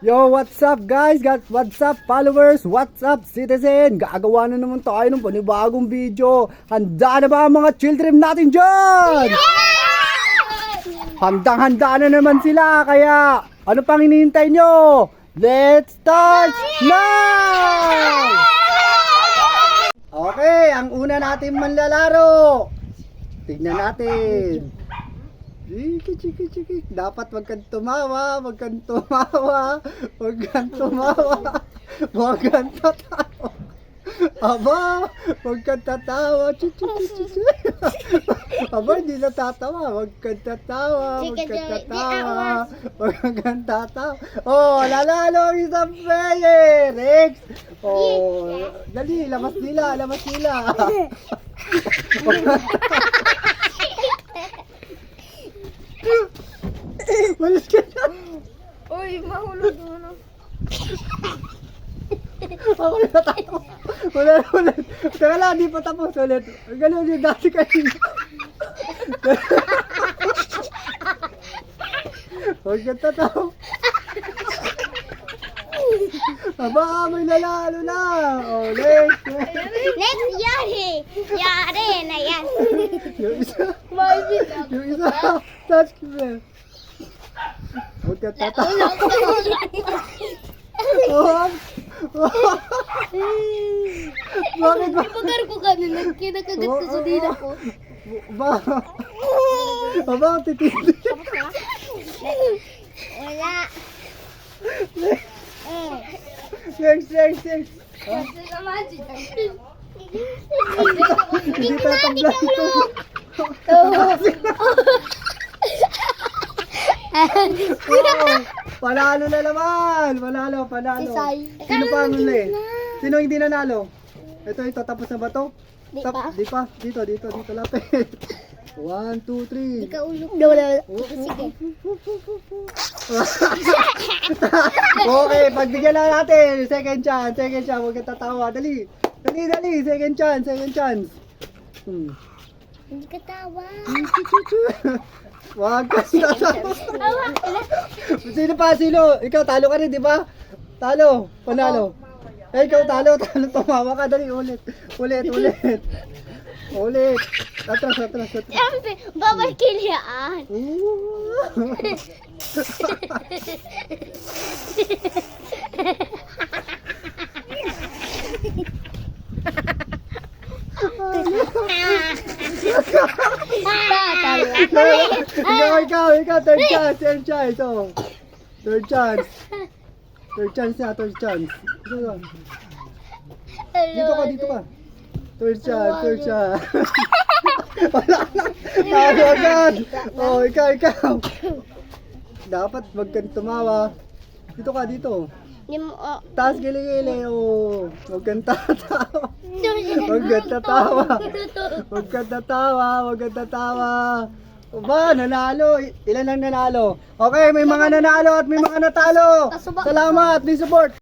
Yo, what's up guys? What's up followers? What's up citizen? Gagawa na naman tayo ng panibagong video. Handa na ba ang mga children natin dyan? Handang-handa na naman sila. Kaya ano pang hinihintay nyo? Let's start now! Okay, ang una natin manlalaro. Tignan natin. Chiki. Dapat wag kang tumawa, wag kang tumawa, wag kang tumawa, wag kang tatawa. Aba, wag kang tatawa. Chiki. Aba, hindi na tatawa. Wag kang tatawa, wag kang tatawa, wag kang tatawa. Oh, lalalo ang isang player. Next. Oh, dali, lamas nila. Malis ka na. Uy, mahulog mo na. Ako na tayo. Ulit. Teka lang, di pa tapos ulit. Ganun yung dati kayo. Huwag ka tataw. Aba, may nalalo na. Oh, next. Next, yari na yan. Yung isa. Touch me. Huwag ka tataw. Bakit ba? Ipagar ko kanina, kinakagat ko sa dila ko. Aba, titindi. Wala. Next. Hindi tatabla ito. Panalo na naman. Panalo. Sino pa ang huli? Sino hindi nanalo? Ito, tapos na ba to? Di pa. Dito, lapit. 1, 2, 3. Ikaw ulog. Wala. Sige. Okay, pagbigyan na natin. Second chance. Huwag kang tatawa. Dali. Second chance. Hindi ka tawa. Huwag kang tatawa. Sino? Ikaw, talo ka rin, di ba? Talo. Panalo. Ikaw, talo. Tumawa ka. Dali, ulit. Atras. Siyempre, bawal kilyaan. Ikaw, third chance. Oh. Third chance. Third chance. Dito ka. Third chance. Wala na. Talo agad. Oh, ikaw. Dapat wag kang tumawa. Dito. Taas gili-gili. Oh. Wag kang tatawa. Wag kang tatawa. Ba, nanalo. Ilan ang nanalo? Okay, may mga nanalo at may mga natalo. Salamat, please support.